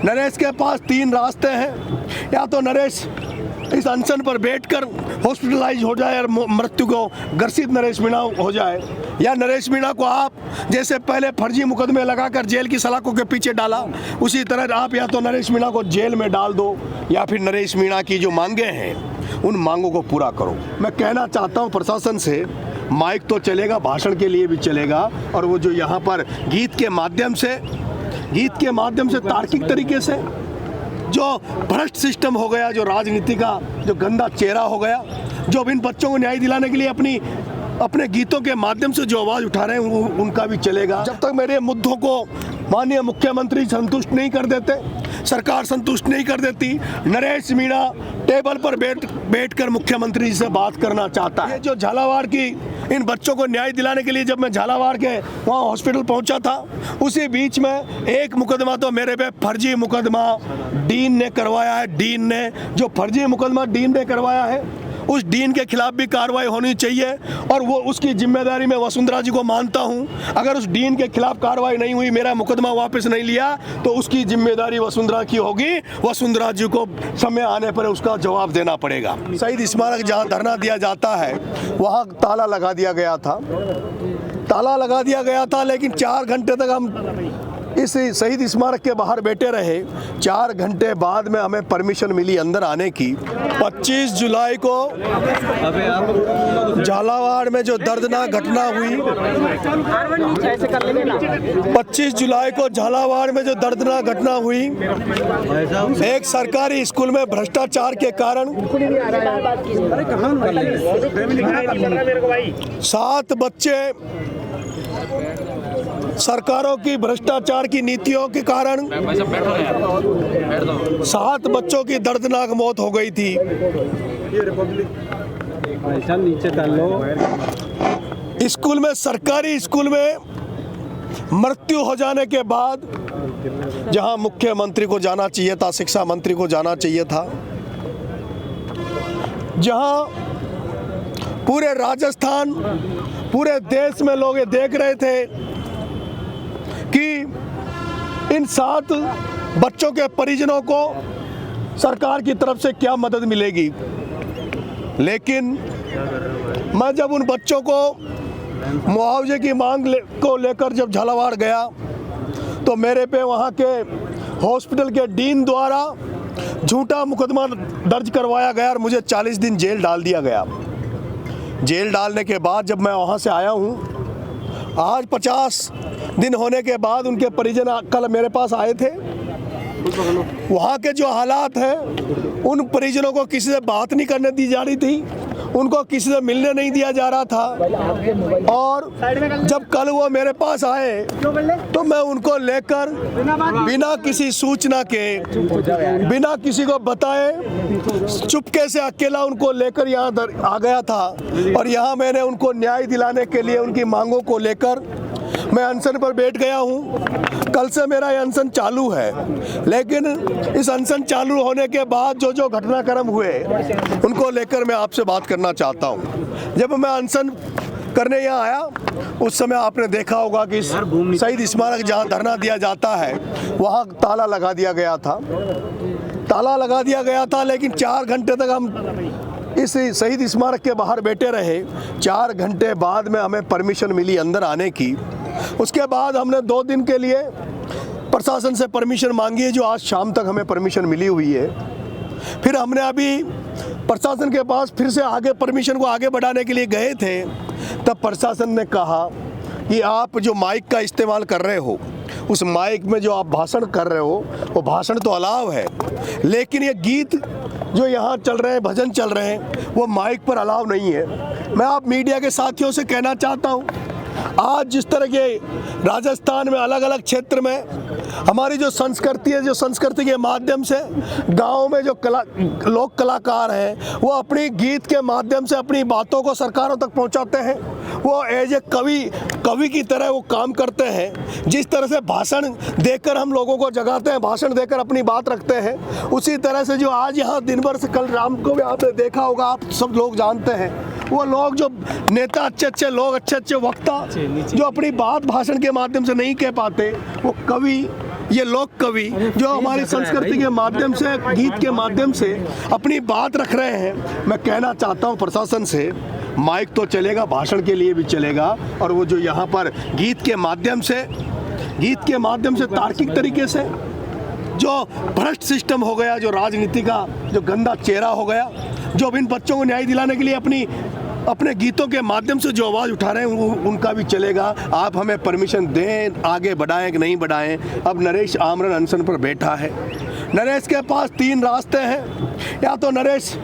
नरेश के पास तीन रास्ते हैं, या तो नरेश इस अनशन पर बैठकर हॉस्पिटलाइज हो जाए और मृत्यु को ग्रसित नरेश मीणा हो जाए, या नरेश मीणा को आप जैसे पहले फर्जी मुकदमे लगाकर जेल की सलाखों के पीछे डाला, उसी तरह आप या तो नरेश मीणा को जेल में डाल दो, या फिर नरेश मीणा की जो मांगे हैं उन मांगों को पूरा करो। मैं कहना चाहता हूं प्रशासन से, माइक तो चलेगा, भाषण के लिए भी चलेगा, और वो जो यहाँ पर गीत के माध्यम से तार्किक तरीके से जो भ्रष्ट सिस्टम हो गया, जो राजनीति का जो गंदा चेहरा हो गया, जो इन बच्चों को न्याय दिलाने के लिए अपने गीतों के माध्यम से जो आवाज़ उठा रहे हैं उनका भी चलेगा। जब तक मेरे मुद्दों को माननीय मुख्यमंत्री संतुष्ट नहीं कर देते, सरकार संतुष्ट नहीं कर देती, नरेश मीणा टेबल पर बैठकर मुख्यमंत्री जी से बात करना चाहता है। जो झालावाड़ की इन बच्चों को न्याय दिलाने के लिए जब मैं झालावाड़ के वहाँ हॉस्पिटल पहुँचा था, उसी बीच में एक मुकदमा तो मेरे पे फर्जी मुकदमा डीन ने करवाया है। डीन ने जो फर्जी मुकदमा डीन ने करवाया है, उस डीन के खिलाफ भी कार्रवाई होनी चाहिए, और वो उसकी जिम्मेदारी मैं वसुंधरा जी को मानता हूं। अगर उस डीन के खिलाफ कार्रवाई नहीं हुई, मेरा मुकदमा वापस नहीं लिया, तो उसकी जिम्मेदारी वसुंधरा की होगी। वसुंधरा जी को समय आने पर उसका जवाब देना पड़ेगा। शहीद स्मारक जहां धरना दिया जाता है वहां ताला लगा दिया गया था, लेकिन 4 घंटे तक हम इस शहीद स्मारक के बाहर बैठे रहे। 4 घंटे बाद में हमें परमिशन मिली अंदर आने की। 25 जुलाई को झालावाड़ में जो दर्दनाक घटना हुई, 25 जुलाई को झालावाड़ में जो दर्दनाक घटना हुई, एक सरकारी स्कूल में भ्रष्टाचार के कारण 7 बच्चे सरकारों की भ्रष्टाचार की नीतियों के कारण 7 बच्चों की दर्दनाक मौत हो गई थी। स्कूल में, सरकारी स्कूल में मृत्यु हो जाने के बाद जहां मुख्यमंत्री को जाना चाहिए था, शिक्षा मंत्री को जाना चाहिए था, जहां पूरे राजस्थान, पूरे देश में लोग ये देख रहे थे कि इन 7 बच्चों के परिजनों को सरकार की तरफ से क्या मदद मिलेगी। लेकिन मैं जब उन बच्चों को मुआवजे की मांग को लेकर जब झालावाड़ गया, तो मेरे पे वहाँ के हॉस्पिटल के डीन द्वारा झूठा मुकदमा दर्ज करवाया गया और मुझे 40 दिन जेल डाल दिया गया। जेल डालने के बाद जब मैं वहाँ से आया हूँ, आज 50 दिन होने के बाद उनके परिजन कल मेरे पास आए थे। वहाँ के जो हालात हैं, उन परिजनों को किसी से बात नहीं करने दी जा रही थी, उनको किसी से मिलने नहीं दिया जा रहा था। और जब कल वो मेरे पास आए तो मैं उनको लेकर बिना किसी सूचना के, बिना किसी को बताए, चुपके से अकेला उनको लेकर यहाँ आ गया था। और यहाँ मैंने उनको न्याय दिलाने के लिए, उनकी मांगों को लेकर मैं अनशन पर बैठ गया हूँ। कल से मेरा ये अनशन चालू है, लेकिन इस अनशन चालू होने के बाद जो घटनाक्रम हुए उनको लेकर मैं आपसे बात करना चाहता हूँ। जब मैं अनशन करने यहाँ आया, उस समय आपने देखा होगा कि शहीद स्मारक जहाँ धरना दिया जाता है वहाँ ताला लगा दिया गया था, लेकिन 4 घंटे तक हम इस शहीद स्मारक के बाहर बैठे रहे। 4 घंटे बाद में हमें परमिशन मिली अंदर आने की। उसके बाद हमने 2 दिन के लिए प्रशासन से परमिशन मांगी है, जो आज शाम तक हमें परमिशन मिली हुई है। फिर हमने अभी प्रशासन के पास फिर से आगे परमिशन को आगे बढ़ाने के लिए गए थे, तब प्रशासन ने कहा कि आप जो माइक का इस्तेमाल कर रहे हो, उस माइक में जो आप भाषण कर रहे हो वो भाषण तो अलाव है, लेकिन ये गीत जो यहाँ चल रहे हैं, भजन चल रहे हैं, वो माइक पर अलाव नहीं है। मैं आप मीडिया के साथियों से कहना चाहता हूँ, आज जिस तरह के राजस्थान में अलग अलग क्षेत्र में हमारी जो संस्कृति है, जो संस्कृति के माध्यम से गांव में जो लोक कलाकार हैं, वो अपनी गीत के माध्यम से अपनी बातों को सरकारों तक पहुंचाते हैं। वो एज ए कवि की तरह वो काम करते हैं। जिस तरह से भाषण देकर हम लोगों को जगाते हैं, भाषण देकर अपनी बात रखते हैं, उसी तरह से जो आज यहाँ दिन भर से, कल राम को भी आपने देखा होगा, आप सब लोग जानते हैं, वो लोग जो नेता, अच्छे लोग, अच्छे वक्ता जो अपनी बात भाषण के माध्यम से नहीं कह पाते, वो कवि ये लोक कवि जो हमारी संस्कृति के माध्यम से, गीत के माध्यम से अपनी बात रख रहे हैं, मैं कहना चाहता हूँ प्रशासन से, माइक तो चलेगा, भाषण के लिए भी चलेगा, और वो जो यहाँ पर गीत के माध्यम से तार्किक तरीके से जो भ्रष्ट सिस्टम हो गया, जो राजनीति का जो गंदा चेहरा हो गया, जो अब इन बच्चों को न्याय दिलाने के लिए अपने गीतों के माध्यम से जो आवाज़ उठा रहे हैं, वो उनका भी चलेगा। आप हमें परमिशन दें, आगे बढ़ाएं कि नहीं बढ़ाएं। अब नरेश आमरण अनशन पर बैठा है। नरेश के पास 3 रास्ते हैं, या तो नरेश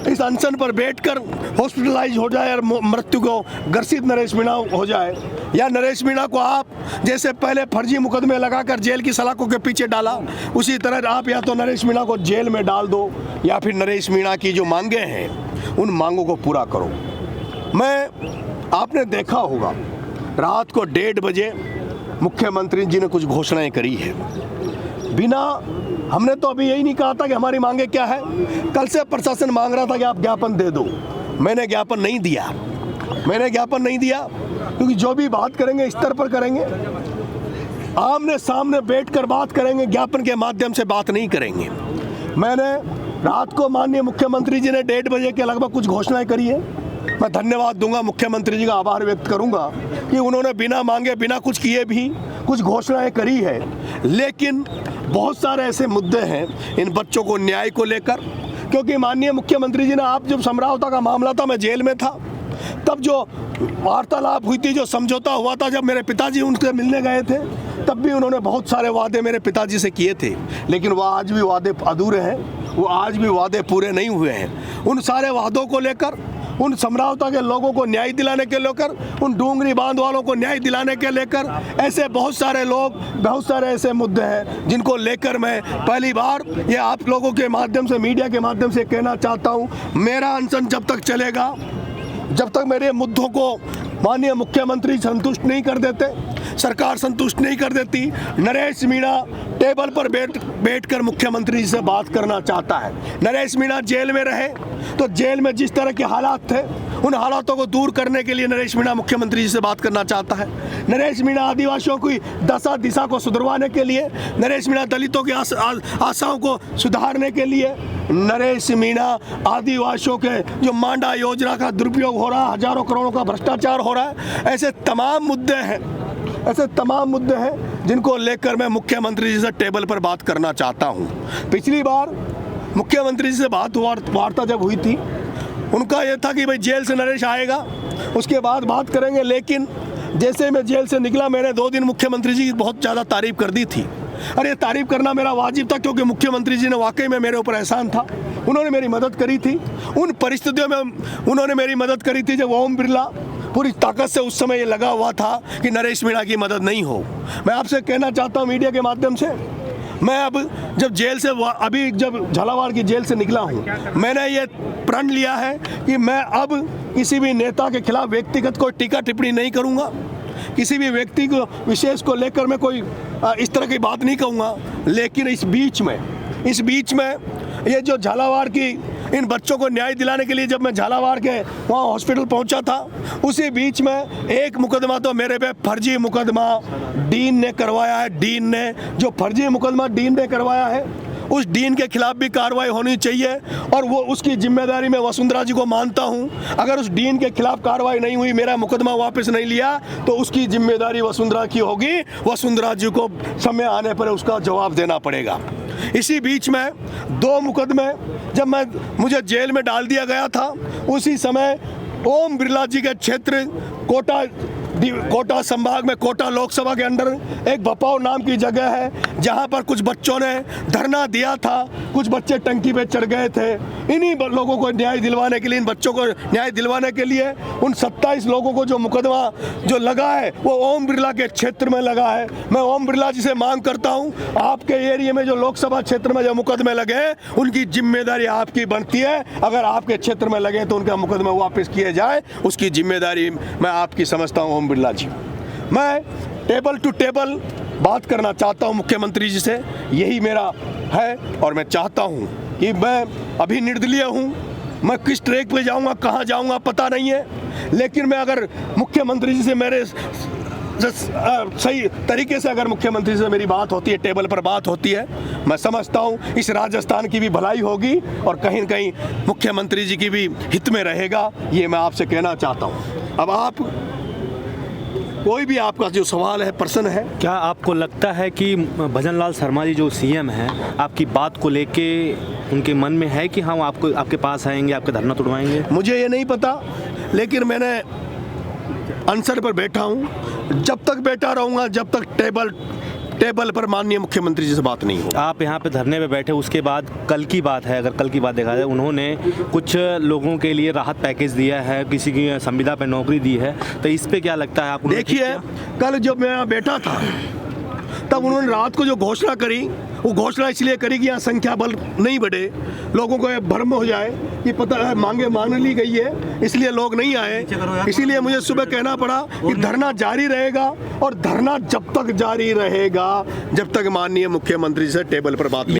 इस अनशन पर बैठकर हॉस्पिटलाइज हो जाए और मृत्यु को ग्रसित नरेश मीणा हो जाए, या नरेश मीणा को आप जैसे पहले फर्जी मुकदमे लगाकर जेल की सलाखों के पीछे डाला, उसी तरह आप या तो नरेश मीणा को जेल में डाल दो, या फिर नरेश मीणा की जो मांगे हैं उन मांगों को पूरा करो। आपने देखा होगा रात को 1:30 बजे मुख्यमंत्री जी ने कुछ घोषणाएं करी है, बिना, हमने तो अभी यही नहीं कहा था कि हमारी मांगे क्या है। कल से प्रशासन मांग रहा था कि आप ज्ञापन दे दो, मैंने ज्ञापन नहीं दिया, क्योंकि जो भी बात करेंगे स्तर पर करेंगे, आमने सामने बैठकर बात करेंगे, ज्ञापन के माध्यम से बात नहीं करेंगे। मैंने रात को माननीय मुख्यमंत्री जी ने 1:30 बजे के लगभग कुछ घोषणाएं करी है। मैं धन्यवाद दूंगा, मुख्यमंत्री जी का आभार व्यक्त करूंगा कि उन्होंने बिना मांगे, बिना कुछ किए भी कुछ घोषणाएं करी है। लेकिन बहुत सारे ऐसे मुद्दे हैं इन बच्चों को न्याय को लेकर, क्योंकि माननीय मुख्यमंत्री जी ने, आप जब समझौता का मामला था, मैं जेल में था, तब जो वार्तालाप हुई थी, जो समझौता हुआ था, जब मेरे पिताजी उनसे मिलने गए थे, तब भी उन्होंने बहुत सारे वादे मेरे पिताजी से किए थे, लेकिन वह आज भी वादे अधूरे हैं, वो आज भी वादे पूरे नहीं हुए हैं। उन सारे वादों को लेकर, उन समझौता के लोगों को न्याय दिलाने के लेकर, उन डूंगरी बांध वालों को न्याय दिलाने के लेकर, ऐसे बहुत सारे लोग, बहुत सारे ऐसे मुद्दे हैं जिनको लेकर मैं पहली बार ये आप लोगों के माध्यम से, मीडिया के माध्यम से कहना चाहता हूँ, मेरा अनशन जब तक चलेगा, जब तक मेरे मुद्दों को माननीय मुख्यमंत्री संतुष्ट नहीं कर देते, सरकार संतुष्ट नहीं कर देती, नरेश मीणा टेबल पर बैठकर मुख्यमंत्री जी से बात करना चाहता है। नरेश मीणा जेल में रहे तो जेल में जिस तरह के हालात थे, उन हालातों को दूर करने के लिए नरेश मीणा मुख्यमंत्री जी से बात करना चाहता है। नरेश मीणा आदिवासियों की दशा दिशा को सुधरवाने के लिए, नरेश मीणा दलितों की आशाओं को सुधारने के लिए, नरेश मीणा आदिवासियों के जो मांडा योजना का दुरुपयोग हो रहा है, हजारों करोड़ों का भ्रष्टाचार हो रहा है, ऐसे तमाम मुद्दे हैं जिनको लेकर मैं मुख्यमंत्री जी से टेबल पर बात करना चाहता हूं। पिछली बार मुख्यमंत्री जी से वार्ता जब हुई थी, उनका यह था कि भाई जेल से नरेश आएगा, उसके बाद बात करेंगे, लेकिन जैसे मैं जेल से निकला, मैंने 2 दिन मुख्यमंत्री जी की बहुत ज़्यादा तारीफ कर दी थी। और ये तारीफ करना मेरा वाजिब था, क्योंकि मुख्यमंत्री जी ने वाकई में मेरे ऊपर एहसान था, उन्होंने मेरी मदद करी थी। उन परिस्थितियों में उन्होंने मेरी मदद करी थी जब ओम बिरला पूरी ताकत से उस समय ये लगा हुआ था कि नरेश मीणा की मदद नहीं हो। मैं आपसे कहना चाहता हूँ मीडिया के माध्यम से, मैं अब जब जेल से, अभी जब झालावाड़ की जेल से निकला हूँ, मैंने ये प्रण लिया है कि मैं अब किसी भी नेता के खिलाफ व्यक्तिगत कोई टीका टिप्पणी नहीं करूँगा, किसी भी व्यक्ति को विशेष को लेकर मैं कोई इस तरह की बात नहीं कहूँगा। लेकिन इस बीच में ये जो झालावाड़ की इन बच्चों को न्याय दिलाने के लिए जब मैं झालावाड़ के वहाँ हॉस्पिटल पहुँचा था, उसी बीच में एक मुकदमा तो मेरे पे फर्जी मुकदमा डीन ने करवाया है। डीन ने जो फर्जी मुकदमा डीन ने करवाया है, उस डीन के खिलाफ भी कार्रवाई होनी चाहिए, और वो उसकी जिम्मेदारी मैं वसुंधरा जी को मानता हूं। अगर उस डीन के खिलाफ कार्रवाई नहीं हुई, मेरा मुकदमा वापस नहीं लिया, तो उसकी जिम्मेदारी वसुंधरा की होगी। वसुंधरा जी को समय आने पर उसका जवाब देना पड़ेगा। इसी बीच में 2 मुकदमे जब मुझे जेल में डाल दिया गया था, उसी समय ओम बिरला जी के क्षेत्र कोटा संभाग में, कोटा लोकसभा के अंदर एक बपाव नाम की जगह है, जहां पर कुछ बच्चों ने धरना दिया था, कुछ बच्चे टंकी पे चढ़ गए थे। इन्हीं लोगों को न्याय दिलवाने के लिए, इन बच्चों को न्याय दिलवाने के लिए, उन 27 लोगों को जो मुकदमा जो लगा है वो ओम बिरला के क्षेत्र में लगा है। मैं ओम बिरला जी से मांग करता हूं, आपके एरिया में जो लोकसभा क्षेत्र में जो मुकदमे लगे हैं, उनकी जिम्मेदारी आपकी बनती है। अगर आपके क्षेत्र में लगे तो उनका मुकदमा वापस किए जाए, उसकी जिम्मेदारी मैं आपकी समझता हूँ ओम बिरला जी। मैं टेबल टू टेबल बात करना चाहता हूं मुख्यमंत्री जी से, यही मेरा है। और मैं चाहता हूं कि मैं अभी निर्दलीय हूं, मैं किस ट्रैक पे जाऊंगा, कहां जाऊंगा पता नहीं है, लेकिन मैं अगर मुख्यमंत्री जी से मेरे सही तरीके से अगर मुख्यमंत्री से मेरी बात होती है, टेबल पर बात होती है, मैं समझता हूँ इस राजस्थान की भी भलाई होगी और कहीं न कहीं मुख्यमंत्री जी की भी हित में रहेगा, ये मैं आपसे कहना चाहता हूँ। अब आप कोई भी आपका जो सवाल है, प्रश्न है। क्या आपको लगता है कि भजन लाल शर्मा जी जो सीएम हैं, आपकी बात को लेके उनके मन में है कि हम आपके पास आएंगे, आपका धरना तुड़वाएंगे? मुझे ये नहीं पता, लेकिन मैंने अनसर पर बैठा हूँ, जब तक बैठा रहूँगा जब तक टेबल पर माननीय मुख्यमंत्री जी से बात नहीं हो। आप यहाँ पे धरने पे बैठे, उसके बाद कल की बात है, अगर कल की बात देखा जाए, उन्होंने कुछ लोगों के लिए राहत पैकेज दिया है, किसी की संविदा पे नौकरी दी है, तो इस पे क्या लगता है आप? देखिए, कल जब मैं यहाँ बैठा था तब उन्होंने रात को जो घोषणा करी, वो घोषणा इसलिए करी कि यहाँ संख्या बल नहीं बढ़े, लोगों को भ्रम हो जाए कि पता है मांगे मान ली गई है, इसलिए लोग नहीं आए। इसीलिए मुझे सुबह कहना पड़ा कि धरना जारी रहेगा, और धरना जब तक जारी रहेगा जब तक माननीय मुख्यमंत्री से टेबल पर बात नहीं